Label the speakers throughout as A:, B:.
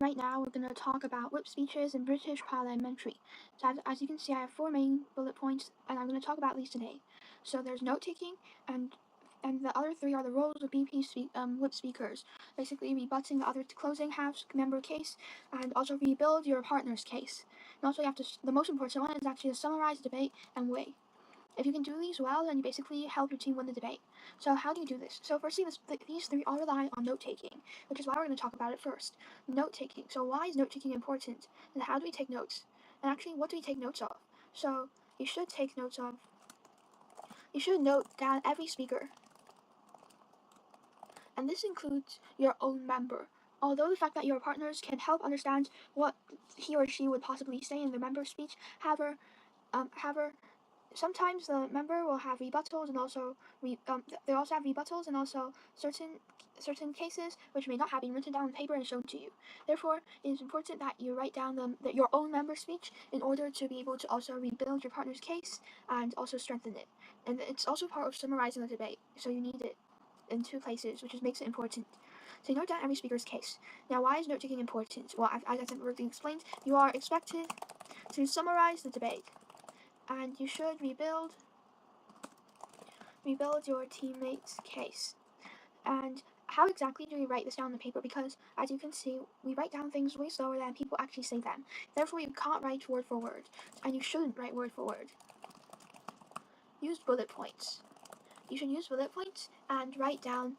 A: Right now, we're going to talk about whip speeches in British Parliamentary. So as you can see, I have 4 main bullet points, and I'm going to talk about these today. So there's note-taking, and the other 3 are the roles of whip speakers, basically rebutting the other closing half member case, and also rebuild your partner's case. And also, you have to. The most important one is actually to summarize the debate and weigh. If you can do these well, then you basically help your team win the debate. So how do you do this? So firstly, these 3 all rely on note-taking, which is why we're going to talk about it first. Note-taking. So why is note-taking important? And how do we take notes? And actually, what do we take notes of? So you should note down every speaker. And this includes your own member. Although the fact that your partners can help understand what he or she would possibly say in the member speech, however, sometimes the member will have rebuttals, and also they also have rebuttals, and also certain cases which may not have been written down on paper and shown to you. Therefore, it is important that you write down your own member speech in order to be able to also rebuild your partner's case and also strengthen it. And it's also part of summarizing the debate, so you need it in 2 places, which makes it important. So you note down every speaker's case. Now, why is note-taking important? Well, as I've already explained, you are expected to summarize the debate, and you should rebuild your teammate's case. And how exactly do we write this down on the paper? Because, as you can see, we write down things way slower than people actually say them. Therefore, you can't write word for word, and you shouldn't write word for word. Use bullet points. You should use bullet points and write down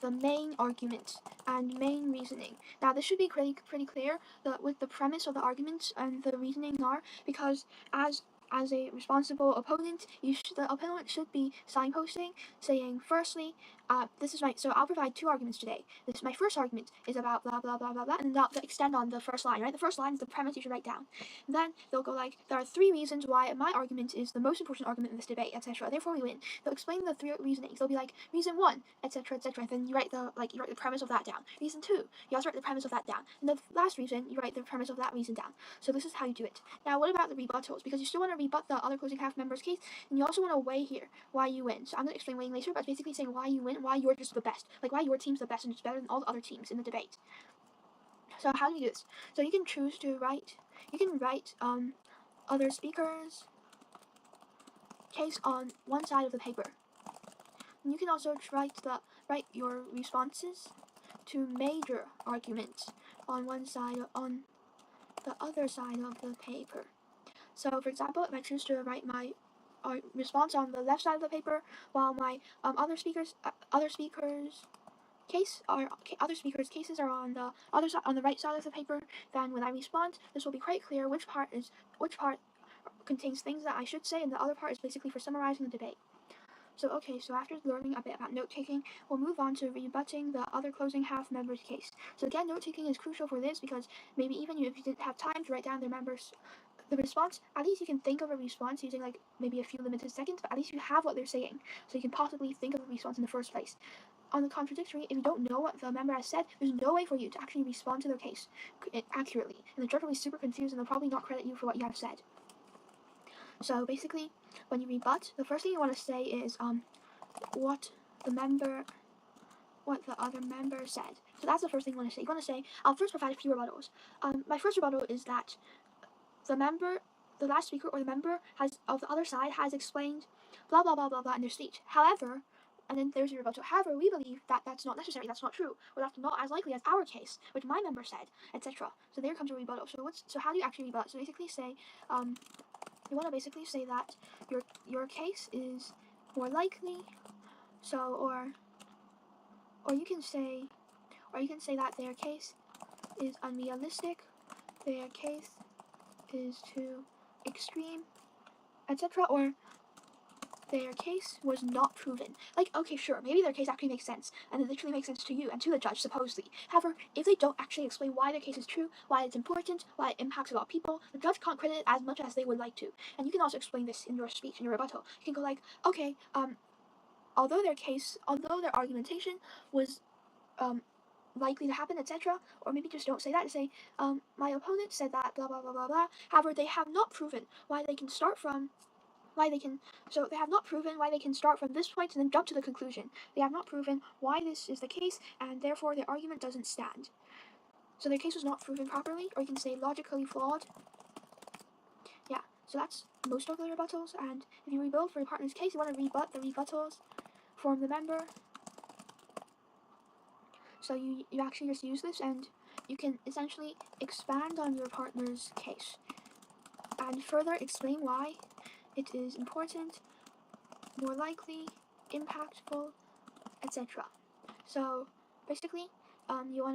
A: the main argument and main reasoning. Now, this should be pretty clear with the premise of the arguments and the reasoning are, because as a responsible opponent, the opponent should be signposting, saying, firstly, this is so I'll provide 2 arguments today. My first argument is about blah, blah, blah, blah, blah, and they'll extend on the first line, right? The first line is the premise you should write down. And then they'll go like, there are 3 reasons why my argument is the most important argument in this debate, etc. Therefore, we win. They'll explain the 3 reasonings. They'll be like, reason 1, etc., etc. Then you write the premise of that down. Reason 2, you also write the premise of that down. And the last reason, you write the premise of that reason down. So this is how you do it. Now, what about the rebuttals? Because you still want to rebut the other closing half member's case, and you also want to weigh here why you win. So I'm going to explain weighing later, but it's basically saying why you win, why you're just the best, like why your team's the best and it's better than all the other teams in the debate. So how do you do this? So you can choose to write. You can write other speakers' case on one side of the paper. And you can also write your responses to major arguments on the other side of the paper. So, for example, if I choose to write my response on the left side of the paper, while my other speakers' cases are on the other side, on the right side of the paper, then when I respond, this will be quite clear which part contains things that I should say, and the other part is basically for summarizing the debate. So after learning a bit about note-taking, we'll move on to rebutting the other closing half member's case. So again, note-taking is crucial for this because maybe even if you didn't have time to write down the response, at least you can think of a response using like maybe a few limited seconds, but at least you have what they're saying, so you can possibly think of a response in the first place. On the contradictory, if you don't know what the member has said, there's no way for you to actually respond to their case accurately, and the judge will be super confused and they'll probably not credit you for what you have said. So basically, when you rebut, the first thing you want to say is what the other member said. So that's the first thing you want to say. You want to say, I'll first provide a few rebuttals. My first rebuttal is that the last speaker or the member of the other side has explained blah blah blah blah blah in their speech. However, and then there's your rebuttal. However, we believe that that's not necessary, that's not true, or that's not as likely as our case, which my member said, etc. So there comes a rebuttal. So how do you actually rebut? So basically say, you want to basically say that your case is more likely. So or you can say that their case is unrealistic, their case is too extreme, etc. Or their case was not proven. Like, okay, sure, maybe their case actually makes sense, and it literally makes sense to you and to the judge, supposedly. However, if they don't actually explain why their case is true, why it's important, why it impacts a lot of people, the judge can't credit it as much as they would like to. And you can also explain this in your speech, in your rebuttal. You can go like, okay, although their argumentation was likely to happen, etc., or maybe just don't say that and say, my opponent said that, blah, blah, blah, blah, blah. However, they have not proven why they can start from this point and then jump to the conclusion. They have not proven why this is the case, and therefore their argument doesn't stand. So their case was not proven properly, or you can say logically flawed. Yeah, so that's most of the rebuttals, and if you rebuild for your partner's case, you want to rebut the rebuttals from the member. So you actually just use this, and you can essentially expand on your partner's case and further explain why it is important, more likely, impactful, etc. So basically, you're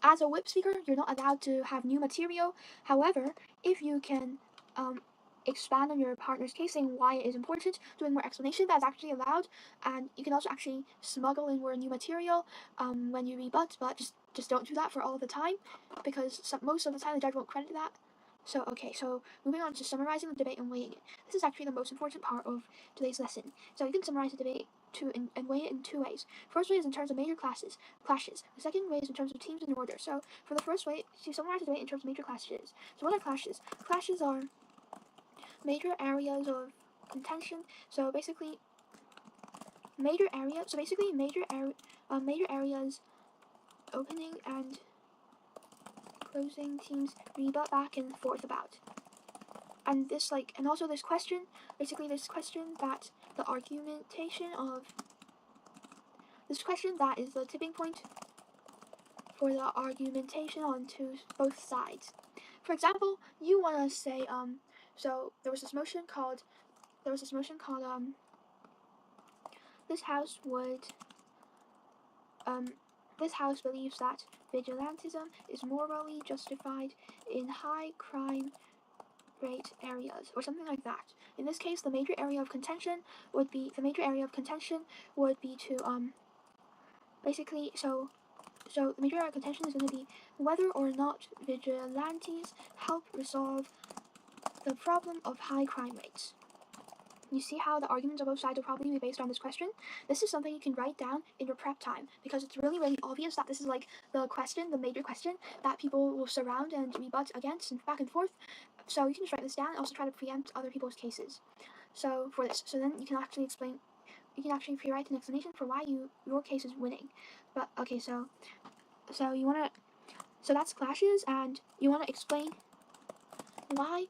A: as a whip speaker, you're not allowed to have new material. However, if you can expand on your partner's case, saying why it is important, doing more explanation, that's actually allowed. And you can also actually smuggle in more new material when you rebut, but just don't do that for all the time, because most of the time the judge won't credit that. So moving on to summarizing the debate and weighing it. This is actually the most important part of today's lesson. So you can summarize the debate and weigh it in two ways. First way is in terms of major clashes. The second way is in terms of teams in order. So for the first way, to summarize the debate in terms of major clashes. So what are clashes? Clashes are major areas of contention. So basically, major areas opening and closing teams rebut back and forth about. And also this question that the argumentation of this question that is the tipping point for the argumentation on both sides. For example, you want to say so there was this motion called this house believes that vigilantism is morally justified in high crime rate areas, or something like that. In this case, the major area of contention would be to basically so the major area of contention is going to be whether or not vigilantes help resolve the problem of high crime rates. You see how the arguments on both sides will probably be based on this question? This is something you can write down in your prep time, because it's really, really obvious that this is like the major question that people will surround and rebut against and back and forth. So you can just write this down and also try to preempt other people's cases. So then you can actually pre-write an explanation for why your case is winning. But okay, so that's clashes, and you want to explain why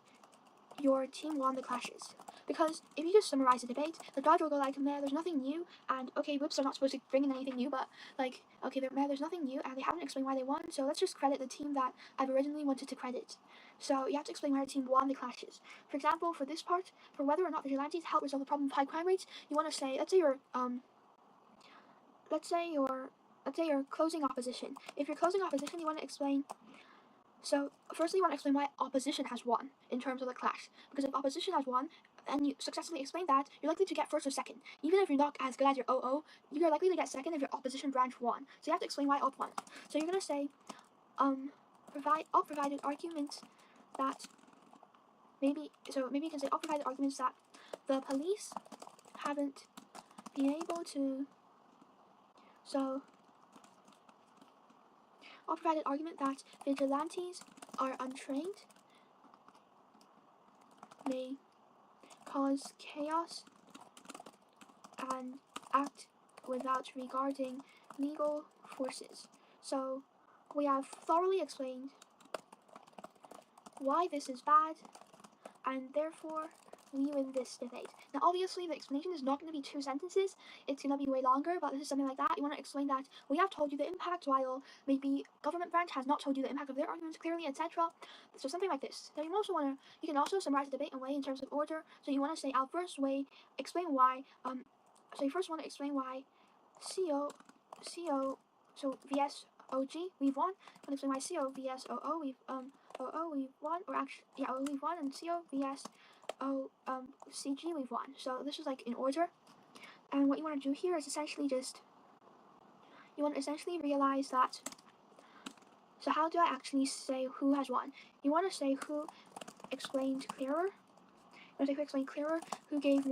A: your team won the clashes. Because if you just summarize the debate, the judge will go like, man, there's nothing new, and okay, whips are not supposed to bring in anything new, but like, okay, there's nothing new, and they haven't explained why they won, so let's just credit the team that I've originally wanted to credit. So you have to explain why your team won the clashes. For example, for this part, for whether or not vigilantes help resolve the problem of high crime rates, you want to say, let's say you're closing opposition. If you're closing opposition, you want to explain. So, firstly, you want to explain why opposition has won in terms of the clash. Because if opposition has won, and you successfully explain that, you're likely to get first or second. Even if you're not as good as your OO, you're likely to get second if your opposition branch won. So you have to explain why op won. So you're going to say, op provided arguments that maybe you can say op provided arguments that the police haven't been able to. So op provided argument that vigilantes are untrained, may cause chaos, and act without regarding legal forces. So we have thoroughly explained why this is bad, and therefore we win this debate. Now obviously the explanation is not going to be 2 sentences, it's going to be way longer, but this is something like that. You want to explain that we have told you the impact, while maybe government branch has not told you the impact of their arguments clearly, etc. So something like this. So you can also summarize the debate and weigh in terms of order. So you want to say, I'll first explain why, so you first want to explain why CO, so VS OG, we've won. And explain why CO VS OO, we've won, or actually, yeah, OO we've won, and CO VS CG we've won. So this is like in order. And what you want to do here is essentially realize that, so how do I actually say who has won? You want to say who explained clearer, who gave more